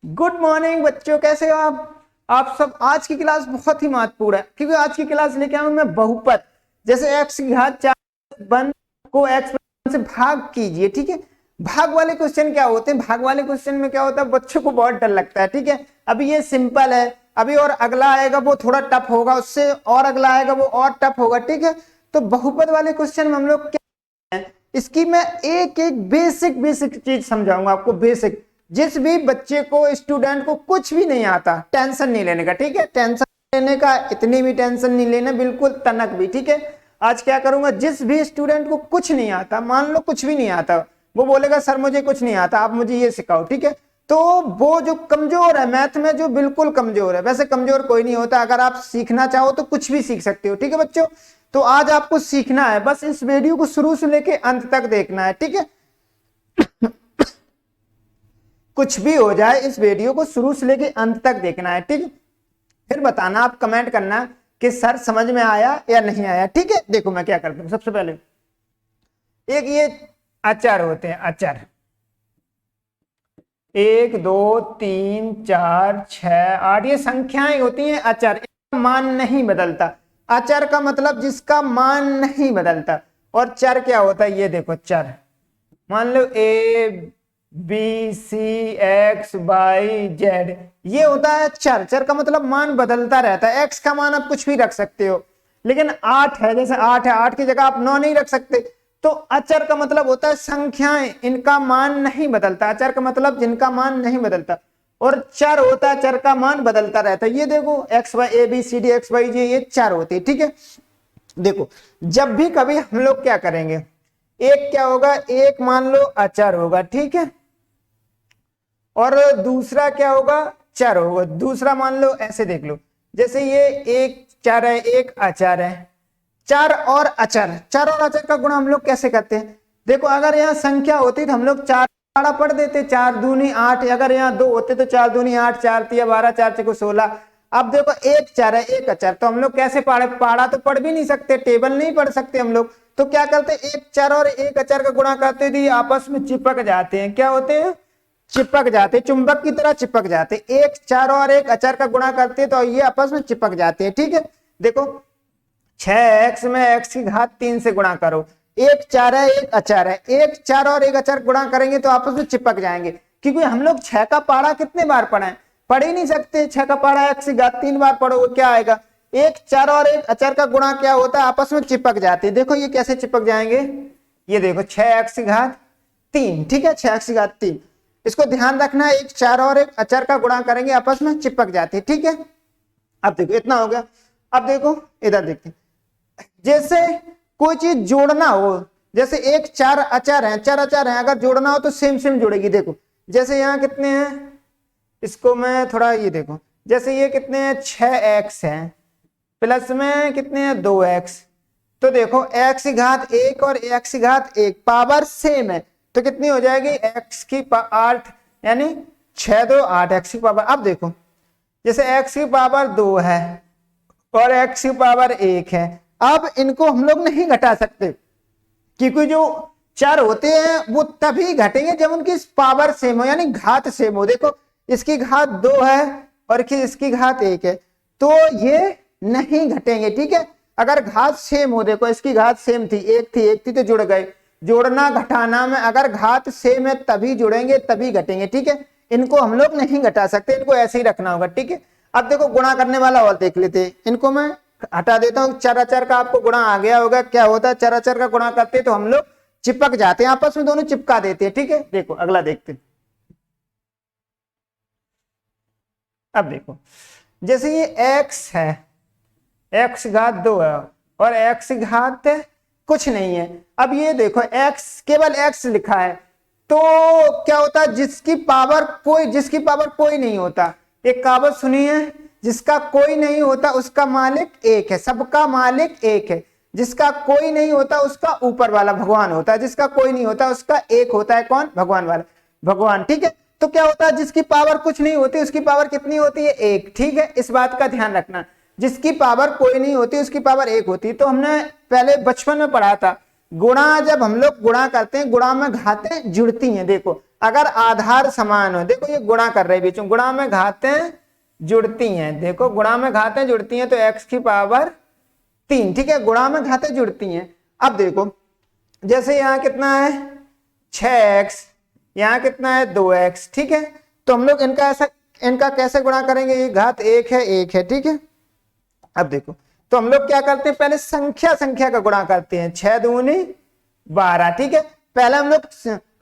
Good morning बच्चों, कैसे हो आप सब। आज की क्लास बहुत ही महत्वपूर्ण है क्योंकि आज की क्लास लेके आऊं मैं बहुपद। जैसे x की घात 4 वन को x से भाग कीजिए, ठीक है। भाग वाले क्वेश्चन क्या होते हैं, भाग वाले क्वेश्चन में क्या होता है, बच्चों को बहुत डर लगता है, ठीक है। अभी ये सिंपल है, अभी और अगला आएगा वो थोड़ा टफ होगा, उससे और अगला आएगा वो और टफ होगा, ठीक है। तो बहुपद वाले क्वेश्चन में हम लोग क्या, इसकी मैं एक एक बेसिक बेसिक चीज समझाऊंगा आपको, बेसिक। जिस भी बच्चे को, स्टूडेंट को कुछ भी नहीं आता, टेंशन नहीं लेने का, ठीक है। टेंशन लेने का, इतनी भी टेंशन नहीं लेना, बिल्कुल तनक भी, ठीक है। आज क्या करूंगा, जिस भी स्टूडेंट को कुछ नहीं आता, मान लो कुछ भी नहीं आता, वो बोलेगा सर मुझे कुछ नहीं आता, आप मुझे ये सिखाओ, ठीक है। तो वो जो कमजोर है मैथ में, जो बिल्कुल कमजोर है, वैसे कमजोर कोई नहीं होता, अगर आप सीखना चाहो तो कुछ भी सीख सकते हो, ठीक है बच्चों। तो आज आपको सीखना है, बस इस वीडियो को शुरू से लेके अंत तक देखना है, ठीक है। कुछ भी हो जाए, इस वीडियो को शुरू से लेके अंत तक देखना है, ठीक है। फिर बताना, आप कमेंट करना कि सर समझ में आया या नहीं आया, ठीक है। देखो मैं क्या करता हूं, सबसे पहले एक ये अचर होते हैं, अचर 1 2 3 4 6 8, ये संख्याएं होती हैं अचर, इनका मान नहीं बदलता। अचर का मतलब जिसका मान नहीं बदलता। और चर क्या होता है, ये देखो चर, मान लो A B C X Y Z, ये होता है चर। चर का मतलब मान बदलता रहता है। एक्स का मान आप कुछ भी रख सकते हो, लेकिन 8 है, जैसे 8 है, 8 की जगह आप 9 नहीं रख सकते। तो अचर का मतलब होता है संख्याएं, इनका मान नहीं बदलता। अचर का मतलब जिनका मान नहीं बदलता। और चर होता है, चर का मान बदलता रहता है। ये देखो X Y, A B C D X Y J, ये चर होते हैं, ठीक है। देखो जब भी कभी हम लोग क्या करेंगे, एक क्या होगा, एक मान लो अचर होगा, ठीक है, और दूसरा क्या होगा, चर होगा। दूसरा मान लो ऐसे देख लो, जैसे ये एक चर है, एक अचर है। चर और अचर, चर और अचर का गुणा हम लोग कैसे करते हैं, देखो अगर यहाँ संख्या होती तो हम लोग 4 पढ़ देते, 4 दूनी 8। अगर यहाँ 2 होते तो 4 दूनी 8, 4 तिया 12, 4 छको 16। अब देखो एक चर है, एक अचर, तो हम लोग कैसे पढ़े, पढ़ा तो पढ़ भी नहीं सकते, टेबल नहीं पढ़ सकते हम लोग। तो क्या करते, एक चर और एक अचर का गुणा करते थे, आपस में चिपक जाते हैं। क्या होते हैं, चिपक जाते, चुंबक की तरह चिपक जाते। एक चर और एक अचर का गुणा करते तो ये आपस में चिपक जाते हैं, ठीक है। देखो 6x में x की घात 3 से गुणा करो, एक चर है एक अचर है, एक चर और एक अचर गुणा करेंगे तो आपस में चिपक जाएंगे। क्योंकि हम लोग 6 का पारा कितने बार पढ़े, पढ़ ही नहीं सकते। 6 का पारा x की घात 3 बार पढ़ोगे, क्या आएगा, एक चर और एक अचर का गुणा क्या होता है, आपस में चिपक जाते। देखो ये कैसे चिपक जाएंगे, ये देखो 6x की घात 3, ठीक है, 6x की घात 3। इसको ध्यान रखना, एक चर और एक अचर का गुणा करेंगे आपस में चिपक जाते, ठीक है। अब देखो इतना हो गया। अब देखो इधर देखते, जैसे कोई चीज जोड़ना हो, जैसे एक चार अचर है, चार अचर है, अगर जोड़ना हो तो सेम सेम जुड़ेगी। देखो जैसे यहाँ कितने हैं, इसको मैं थोड़ा ये देखो, जैसे ये कितने हैं, 6x है, प्लस में कितने हैं, 2x। तो देखो x की घात 1 और x की घात 1 पावर सेम है, तो कितनी हो जाएगी, x की 8, यानी 6 2 8 x की पावर। अब देखो जैसे x की पावर 2 है और x की पावर 1 है, अब इनको हम लोग नहीं घटा सकते, क्योंकि जो चर होते हैं वो तभी घटेंगे जब उनकी पावर सेम हो, यानी घात सेम हो। देखो इसकी घात 2 है और इसकी घात 1 है, तो ये नहीं घटेंगे, ठीक है। अगर घात सेम हो, देखो इसकी घात सेम थी, एक थी तो जुड़ गए। जोड़ना घटाना में अगर घात सेम है तभी जुड़ेंगे तभी घटेंगे, ठीक है। इनको हम लोग नहीं घटा सकते, इनको ऐसे ही रखना होगा, ठीक है। अब देखो गुणा करने वाला और देख लेते हैं, इनको मैं हटा देता हूं। चर अचर का आपको गुणा आ गया होगा, क्या होता है, चर अचर का गुणा करते तो हम लोग चिपक जाते हैं, आपस में दोनों चिपका देते हैं, ठीक है। देखो अगला देखते हैं। अब देखो जैसे ये x है, x घात 2 है और x घात कुछ नहीं है। अब ये देखो x, केवल x लिखा है, तो क्या होता है, जिसकी पावर कोई नहीं होता, एक कहावत सुनी है, जिसका कोई नहीं होता उसका मालिक एक है, सबका मालिक एक है। जिसका कोई नहीं होता उसका ऊपर वाला भगवान होता है, जिसका कोई नहीं होता उसका एक होता है, कौन, भगवान वाला, भगवान, ठीक है। तो क्या होता है, जिसकी पावर कुछ नहीं होती उसकी पावर कितनी होती है, 1, ठीक है। इस बात का ध्यान रखना, जिसकी पावर कोई नहीं होती उसकी पावर 1 होती है। तो हमने पहले बचपन में पढ़ा था, गुणा, जब हम लोग गुणा करते हैं, गुणा में घातें जुड़ती हैं। देखो अगर आधार समान हो, देखो ये गुणा कर रहे बीच में, गुणा में घातें जुड़ती हैं, देखो गुणा में घातें जुड़ती हैं तो x की पावर 3, ठीक है, गुणा में घातें जुड़ती हैं। अब देखो जैसे यहाँ कितना है 6x, यहाँ कितना है 2x, ठीक है, तो हम लोग इनका कैसे गुणा करेंगे, ये घात 1 है, ठीक है। अब देखो तो हम लोग क्या करते हैं, पहले संख्या का गुणा करते हैं, 6 दूनी 12, ठीक है। पहले हम लोग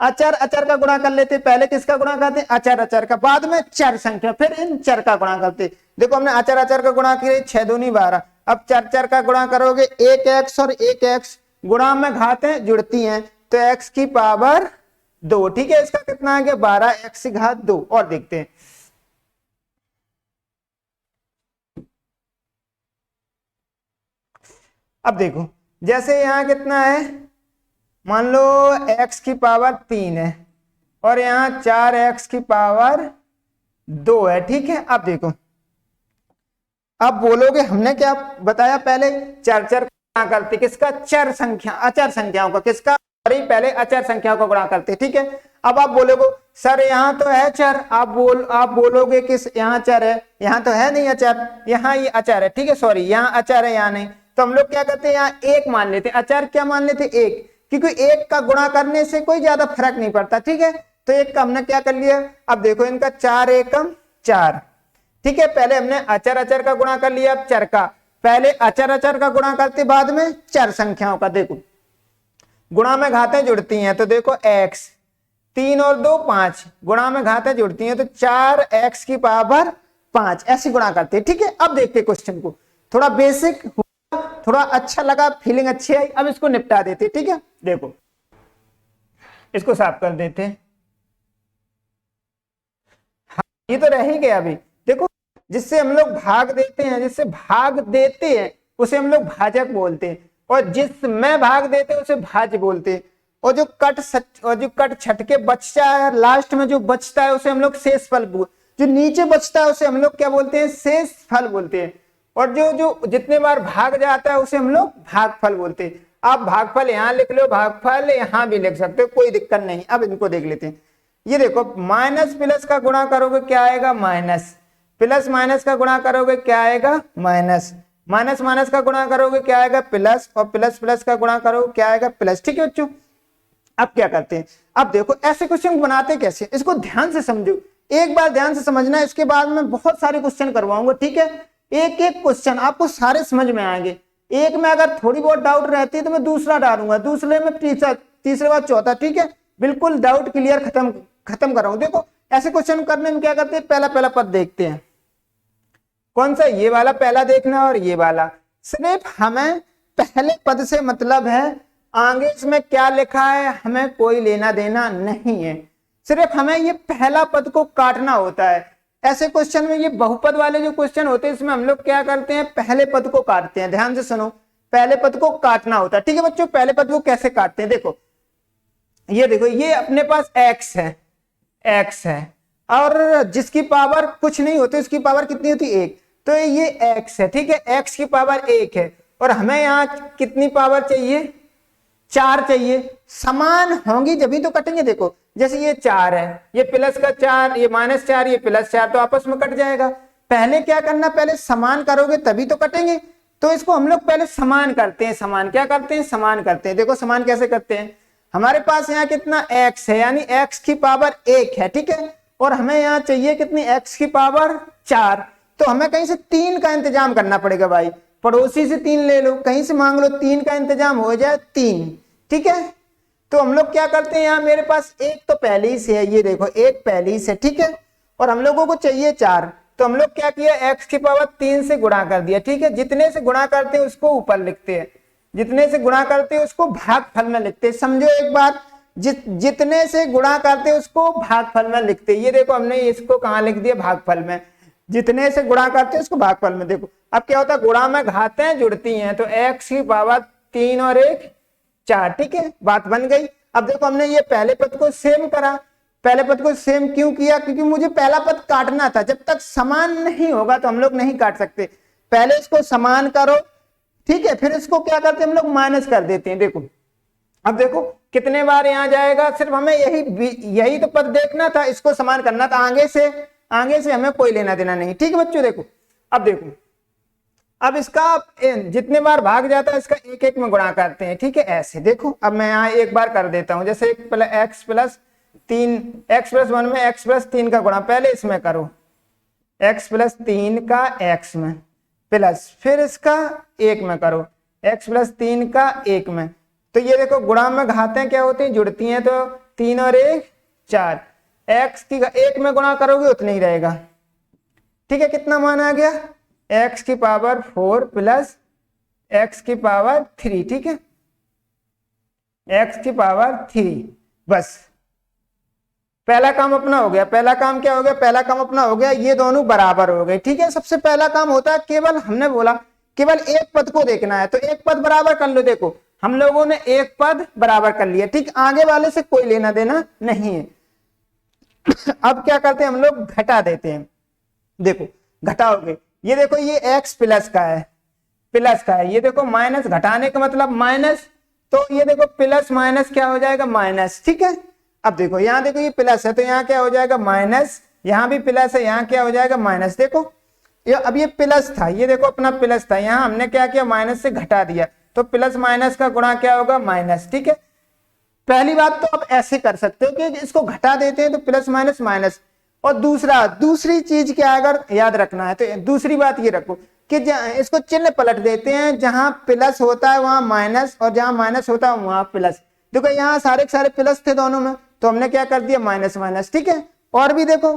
अचर का गुणा कर लेते हैं, पहले किसका गुणा करते हैं, अचर का, बाद में चर संख्या, फिर इन चर का गुणा करते हैं। देखो हमने अचर का गुणा किया 6 दूनी 12, अब चर का गुणा करोगे 1x और 1x, गुणा में घातें जुड़ती हैं तो x की पावर 2, ठीक है, इसका कितना आ गया 12x की घात 2। और देखते हैं अब देखो जैसे यहाँ कितना है, मान लो x की पावर 3 है और यहाँ 4x की पावर 2 है, ठीक है। अब देखो अब बोलोगे हमने क्या बताया, पहले चर गुणा करते, किसका, चर संख्या, अचर संख्याओं का, किसका, पहले अचर संख्याओं का गुणा करते, ठीक है। अब आप बोलोगे सर यहाँ तो है चर, आप बोलोगे किस, यहाँ चर है, यहाँ तो है नहीं अचर, यहाँ ये अचर है, ठीक है, सॉरी यहाँ अचर है यहाँ नहीं, तो हम लोग क्या करते हैं यहाँ 1 मान लेते, अचर क्या मान लेते 1, क्योंकि 1 का गुणा करने से कोई ज्यादा फर्क नहीं पड़ता, ठीक है, तो 1 का हमने क्या कर लिया। अब देखो इनका 4 एकम 4, ठीक है, पहले हमने अचर का गुणा कर लिया, अब चर का, पहले अचर का गुणा करते बाद में चर संख्याओं का। देखो गुणा में घातें जुड़ती हैं तो देखो x, 3 और 2 5, गुणा में घातें जुड़ती हैं तो 4x की पावर 5, ऐसी गुणा करते हैं, ठीक है। अब देखते क्वेश्चन को, थोड़ा बेसिक, थोड़ा अच्छा लगा, फीलिंग अच्छी आई, अब इसको निपटा देते, ठीक है। देखो इसको साफ कर देते हैं, हाँ, ये तो रह ही गया अभी। देखो जिससे हम लोग भाग देते हैं, उसे हम लोग भाजक बोलते हैं, और जिसमें भाग देते हैं उसे भाज्य बोलते हैं, और जो कट छट के बचता है, लास्ट में जो बचता है उसे हम लोग शेषफल, जो नीचे बचता है उसे हम लोग क्या बोलते हैं, शेषफल बोलते हैं, और जो जितने बार भाग जाता है उसे हम लोग भागफल बोलते हैं। आप भागफल यहाँ लिख लो, भागफल यहाँ भी लिख सकते हो, कोई दिक्कत नहीं। अब इनको देख लेते हैं, ये देखो माइनस प्लस का गुणा करोगे क्या आएगा, माइनस, प्लस माइनस का गुणा करोगे क्या आएगा, माइनस, माइनस माइनस का गुणा करोगे क्या आएगा, प्लस, और प्लस प्लस का गुणा करोगे क्या आएगा, प्लस, ठीक है बच्चों। अब क्या करते हैं, अब देखो ऐसे क्वेश्चन बनाते कैसे, इसको ध्यान से समझो, एक बार ध्यान से समझना, इसके बाद में बहुत सारे क्वेश्चन करवाऊंगा, ठीक है। एक एक क्वेश्चन आपको सारे समझ में आएंगे, एक में अगर थोड़ी बहुत डाउट रहती है तो मैं दूसरा डालूंगा, दूसरे में तीसरे बार चौथा, ठीक है, बिल्कुल डाउट क्लियर खत्म कराऊं। देखो ऐसे क्वेश्चन करने में क्या करते हैं, पहला पद देखते हैं, कौन सा, ये वाला पहला देखना और ये वाला, सिर्फ हमें पहले पद से मतलब है, आगे इसमें क्या लिखा है हमें कोई लेना देना नहीं है, सिर्फ हमें ये पहला पद को काटना होता है। ऐसे क्वेश्चन में, ये बहुपद वाले जो क्वेश्चन होते हैं, इसमें हम लोग क्या करते हैं, पहले पद को काटते हैं, ध्यान से सुनो, पहले पद को काटना होता है, ठीक है बच्चों। पहले पद को कैसे काटते हैं, देखो ये देखो, ये अपने पास x है और जिसकी पावर कुछ नहीं होती उसकी पावर कितनी होती है 1, तो ये x है, ठीक है, x की पावर 1 है, और हमें यहाँ कितनी पावर चाहिए, 4 चाहिए, समान होंगी जब तो कटेंगे। देखो जैसे ये 4 है, ये प्लस का 4, ये -4, ये +4, तो आपस में कट जाएगा। पहले क्या करना, पहले समान करोगे तभी तो कटेंगे, तो इसको हम लोग पहले समान करते हैं, समान क्या करते हैं, समान करते हैं। देखो समान कैसे करते हैं, हमारे पास यहाँ कितना x है, यानी x की पावर 1 है, ठीक है, और हमें यहाँ चाहिए कितनी, x की पावर 4, तो हमें कहीं से 3 का इंतजाम करना पड़ेगा भाई, पड़ोसी से 3 ले लो, कहीं से मांग लो, 3 का इंतजाम हो जाए 3, ठीक है। तो हम लोग क्या करते हैं, यहाँ मेरे पास 1 तो पहले ही से है, ये देखो 1 पहले ही से, ठीक है, और हम लोगों को चाहिए 4, तो हम लोग क्या किया, x की पावर 3 से गुणा कर दिया, ठीक है। जितने से गुणा करते हैं उसको ऊपर लिखते हैं, जितने से गुणा करते हैं उसको भागफल में लिखते हैं, समझो एक बार, जितने से गुणा करते हैं उसको भागफल में लिखते हैं। ये देखो हमने इसको कहाँ लिख दिया, भागफल में, जितने से गुणा करते हैं उसको भागफल में। देखो अब क्या होता है, गुणा में घातें जुड़ती हैं तो x की पावर 3 और 1 4, ठीक है, बात बन गई। अब देखो हमने ये पहले पद को सेम करा, पहले पद को सेम क्यों किया, क्योंकि मुझे पहला पद काटना था, जब तक समान नहीं होगा तो हम लोग नहीं काट सकते, पहले इसको समान करो, ठीक है, फिर इसको क्या करते हैं हम लोग, माइनस कर देते हैं। देखो अब देखो कितने बार यहाँ जाएगा, सिर्फ हमें यही तो पद देखना था, इसको समान करना था, आगे से हमें कोई लेना देना नहीं। ठीक है बच्चों, देखो अब देखो, अब इसका जितने बार भाग जाता है इसका एक एक में गुणा करते हैं। ठीक है, ऐसे देखो, अब मैं यहाँ एक बार कर देता हूं, जैसे x प्लस 3, x प्लस 1 में x प्लस 3 का गुणा पहले इसमें करो, x प्लस 3 का x में प्लस, फिर इसका 1 में करो, x प्लस 3 का 1 में। तो ये देखो गुणा में घातें क्या होती हैं, जुड़ती हैं, तो 3 और 1 4, x की 1 में गुणा करोगे उतना ही रहेगा। ठीक है, कितना मान आ गया, x की पावर 4 प्लस x की पावर 3। ठीक है, x की पावर 3, बस पहला काम अपना हो गया। पहला काम क्या हो गया, पहला काम अपना हो गया, ये दोनों बराबर हो गए। ठीक है, सबसे पहला काम होता है, केवल हमने बोला केवल एक पद को देखना है, तो एक पद बराबर कर लो। देखो हम लोगों ने एक पद बराबर कर लिया, ठीक, आगे वाले से कोई लेना देना नहीं है। अब क्या करते हैं हम लोग, घटा देते हैं। देखो घटाओगे, ये देखो ये x प्लस का है, प्लस का है, ये देखो माइनस, घटाने का मतलब माइनस, तो ये देखो प्लस माइनस क्या हो जाएगा, माइनस। ठीक है, अब देखो यहाँ देखो ये प्लस है तो यहाँ क्या हो जाएगा, माइनस, यहाँ भी प्लस है, यहाँ क्या हो जाएगा, माइनस। देखो ये अब ये प्लस था, ये देखो अपना प्लस था, यहाँ हमने क्या किया, माइनस से घटा दिया, तो प्लस माइनस का गुणा क्या होगा, माइनस। ठीक है, पहली बात तो आप ऐसे कर सकते हो कि इसको घटा देते हैं तो प्लस माइनस माइनस। और दूसरी चीज क्या अगर याद रखना है तो दूसरी बात ये रखो कि इसको चिन्ह पलट देते हैं, जहां प्लस होता है वहां माइनस, और जहां माइनस होता है वहां प्लस। देखो यहाँ सारे प्लस थे दोनों में, तो हमने क्या कर दिया, माइनस माइनस। ठीक है, और भी देखो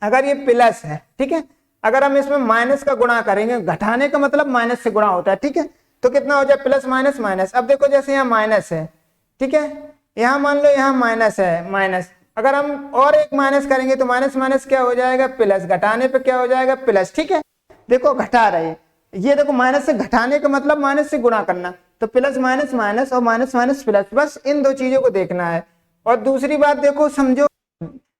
अगर ये प्लस है, ठीक है, अगर हम इसमें माइनस का गुणा करेंगे, घटाने का मतलब माइनस से गुणा होता है। ठीक है, तो कितना हो जाए, प्लस माइनस माइनस। अब देखो जैसे यहाँ माइनस है, ठीक है, यहाँ मान लो यहाँ माइनस है, माइनस, अगर हम और एक माइनस करेंगे तो माइनस माइनस क्या हो जाएगा, प्लस, घटाने पे क्या हो जाएगा, प्लस। ठीक है, देखो घटा रहे, ये देखो माइनस से घटाने का मतलब माइनस से गुणा करना, तो प्लस माइनस माइनस और माइनस माइनस प्लस, बस इन दो चीजों को देखना है। और दूसरी बात देखो, समझो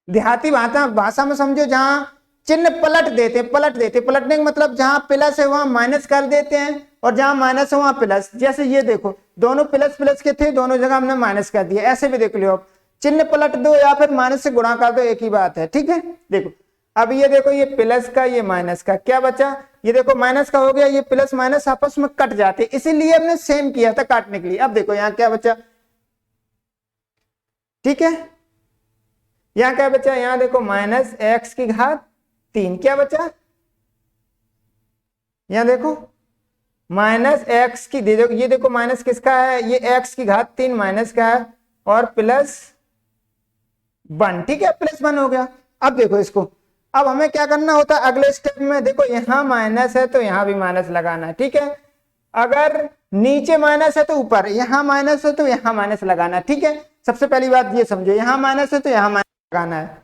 देहाती भाषा में समझो, जहां चिन्ह पलट देते, पलटने का मतलब जहां प्लस है वहां माइनस कर देते हैं, और जहां माइनस है वहां प्लस। जैसे ये देखो दोनों प्लस प्लस के थे, दोनों जगह हमने माइनस कर दिया, ऐसे भी देख लो, आप चिन्ह पलट दो या फिर माइनस से गुणा कर दो, एक ही बात है। ठीक है, देखो अब ये देखो, ये प्लस का ये माइनस का क्या बचा, ये देखो माइनस का हो गया, ये प्लस माइनस आपस में कट जाते, इसीलिए हमने सेम किया था काटने के लिए। अब देखो यहाँ क्या बचा, ठीक है, यहाँ क्या बचा, यहाँ देखो माइनस x की घात 3, क्या बचा, यहाँ देखो माइनस x की, देखो ये देखो माइनस किसका है, ये x की घात 3 माइनस का है, और प्लस 1। ठीक है, प्लस 1 हो गया। अब देखो इसको, अब हमें क्या करना होता है अगले स्टेप में, देखो यहाँ माइनस है तो यहाँ भी माइनस लगाना है। ठीक है, अगर नीचे माइनस है तो ऊपर, यहाँ माइनस है तो यहाँ माइनस लगाना है। ठीक है, सबसे पहली बात ये समझो, यहाँ माइनस है तो यहाँ माइनस लगाना है।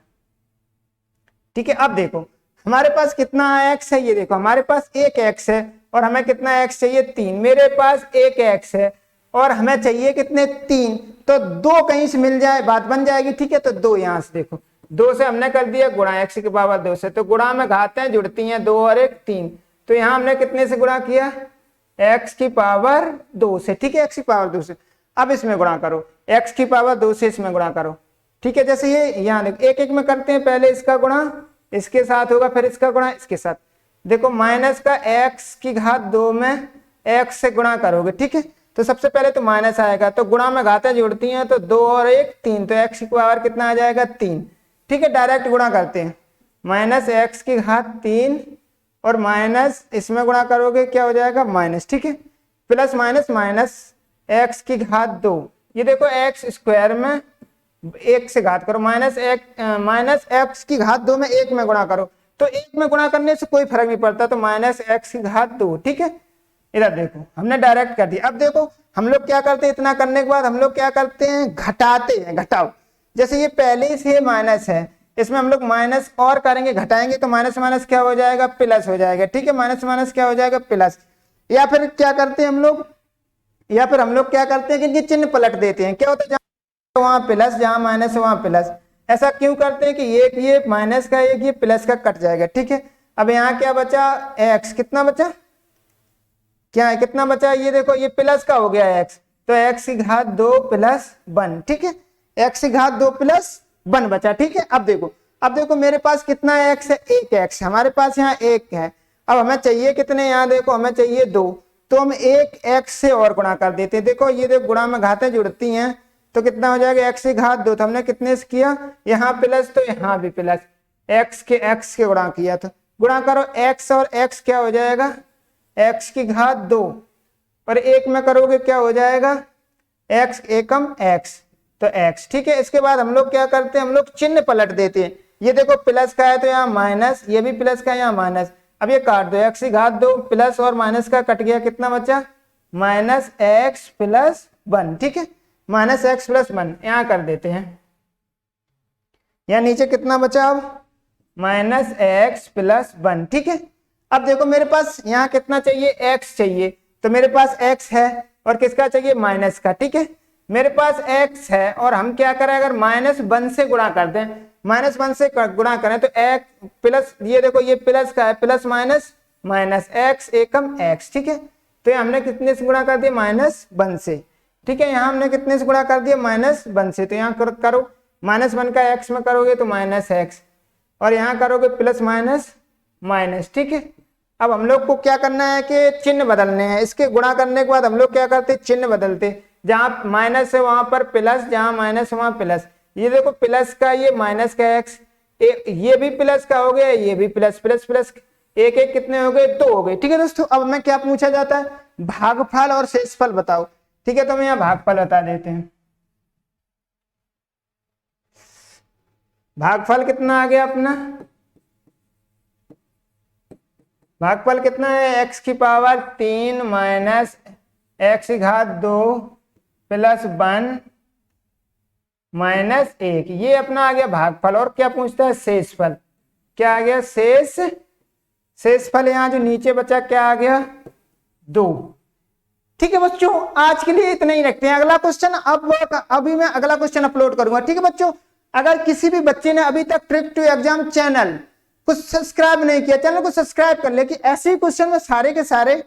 ठीक है, अब देखो हमारे पास कितना x है, ये देखो हमारे पास एक x है, और हमें कितना x चाहिए, 3, मेरे पास एक x है और हमें चाहिए कितने, 3, तो 2 कहीं से मिल जाए बात बन जाएगी। ठीक है, तो 2 यहां से देखो, 2 से हमने कर दिया गुणा x की पावर 2 से, तो गुणा में घातें जुड़ती हैं, 2 और 1 3, तो यहाँ हमने कितने से गुणा किया, x की पावर 2 से। ठीक है, x की पावर 2 से। अब इसमें गुणा करो, x की पावर 2 से इसमें गुणा करो। ठीक है, जैसे ये यहाँ देखो एक एक में करते हैं, पहले इसका गुणा इसके साथ होगा, फिर इसका गुणा इसके साथ। देखो माइनस का x की घात 2 में x से गुणा करोगे। ठीक है, तो सबसे पहले तो माइनस आएगा, तो गुणा में घातें जुड़ती हैं, तो 2 और 1 3, तो x की पावर कितना आ जाएगा, 3। ठीक है, डायरेक्ट गुणा करते हैं, माइनस x की घात 3 और माइनस इसमें गुणा करोगे क्या हो जाएगा, माइनस। ठीक है, प्लस माइनस माइनस x की घात 2, ये देखो x स्क्वायर में 1 से घात करो, माइनस x की घात 2 में 1 में गुणा करो, तो 1 में गुणा करने से कोई फर्क नहीं पड़ता, तो माइनस x की घात 2। ठीक है, इधर देखो हमने डायरेक्ट कर दिया। अब देखो हम लोग क्या करते हैं, इतना करने के बाद हम लोग क्या करते हैं, घटाते हैं, घटाओ। जैसे ये पहले से माइनस है, इसमें हम लोग माइनस और करेंगे, घटाएंगे, तो माइनस माइनस क्या हो जाएगा, प्लस हो जाएगा। ठीक है, माइनस माइनस क्या हो जाएगा, प्लस। या फिर क्या करते हैं हम लोग, क्या करते हैं कि चिन्ह पलट देते हैं, क्या होता है, जहां वहां प्लस, जहां माइनस है वहां प्लस। ऐसा क्यों करते हैं कि एक ये माइनस का एक ये प्लस का कट जाएगा। ठीक है, अब यहाँ क्या बचा, x, कितना बचा, क्या है, कितना बचा, ये देखो ये प्लस का हो गया x, तो x की घात 2 प्लस 1, ठीक है, x की घात 2 प्लस 1 बचा, ठीक है। अब देखो मेरे पास कितना x है, 1x, हमारे पास यहाँ 1 है। अब हमें चाहिए कितने, यहाँ देखो हमें चाहिए 2, तो हम 1x से और गुणा कर देते हैं। देखो ये देखो गुणा में घातें जुड़ती हैं तो कितना हो जाएगा, x की घात 2, तो हमने कितने से किया, यहाँ प्लस तो यहाँ भी प्लस, x के गुणा किया, तो गुणा करो x और x क्या हो जाएगा, x की घात 2 और 1 में करोगे क्या हो जाएगा, x एकम x, तो x, ठीक है। इसके बाद हम लोग क्या करते हैं, हम लोग चिन्ह पलट देते हैं। ये देखो प्लस का है तो यहाँ माइनस, ये भी प्लस का है यहाँ माइनस, अब ये काट दो, x की घात 2 प्लस और माइनस का कट गया, कितना बचा, माइनस x प्लस 1, ठीक है, माइनस x प्लस 1 यहाँ कर देते हैं। यहाँ नीचे कितना बचा, अब माइनस x प्लस 1, ठीक है। अब देखो मेरे पास यहाँ कितना चाहिए, x चाहिए, तो मेरे पास x है और किसका चाहिए, माइनस का, ठीक है। मेरे पास x है और हम क्या करें, अगर -1 से गुणा कर दें, -1 से गुणा करें तो x प्लस, ये देखो ये प्लस का है, प्लस माइनस माइनस, x एकम x, ठीक है। तो ये हमने कितने से गुणा कर दिया, -1 से, ठीक है। यहाँ हमने कितने से गुणा कर दिया, -1 से, तो यहाँ करो -1 का x में करोगे तो -x और यहाँ करोगे प्लस माइनस माइनस, ठीक है। अब हम लोग को क्या करना है कि चिन्ह बदलने हैं। इसके गुणा करने के बाद हम लोग क्या करते, चिन्ह बदलते, जहां माइनस है वहां पर प्लस, जहां माइनस है वहां प्लस। ये देखो प्लस का ये माइनस का x, ये भी प्लस का हो गया, ये भी प्लस प्लस प्लस, एक एक कितने हो गए, 2 हो गए, ठीक है दोस्तों। अब हमें क्या पूछा जाता है, भागफल और शेषफल बताओ, ठीक है। तो हम यहाँ भागफल बता देते हैं। भागफल कितना आ गया अपना, भागफल कितना है, x की पावर 3 माइनस x की घात 2 प्लस 1 माइनस 1, ये अपना आ गया भागफल। और क्या पूछता है, शेषफल, क्या आ गया, शेषफल यहाँ जो नीचे बचा क्या आ गया, 2, ठीक है बच्चों। आज के लिए इतना ही रखते हैं, अगला क्वेश्चन अभी मैं अगला क्वेश्चन अपलोड करूंगा, ठीक है बच्चों। अगर किसी भी बच्चे ने अभी तक ट्रिक टू एग्जाम चैनल को सब्सक्राइब नहीं किया, चैनल को सब्सक्राइब कर ले, कि ऐसे ही क्वेश्चन में सारे के सारे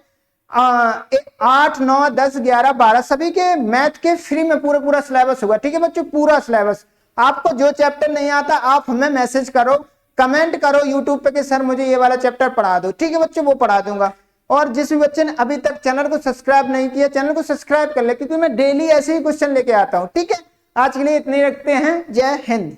8, 9, 10, 11, 12 सभी के मैथ के फ्री में पूरा सिलेबस होगा, ठीक है बच्चों, पूरा सिलेबस। आपको जो चैप्टर नहीं आता आप हमें मैसेज करो, कमेंट करो यूट्यूब पे कि सर मुझे ये वाला चैप्टर पढ़ा दो, ठीक है बच्चों, वो पढ़ा दूंगा। और जिस भी बच्चे ने अभी तक चैनल को सब्सक्राइब नहीं किया, चैनल को सब्सक्राइब कर ले, क्योंकि मैं डेली ऐसे ही क्वेश्चन लेके आता हूँ, ठीक है। आज के लिए इतने रखते हैं, जय हिंद।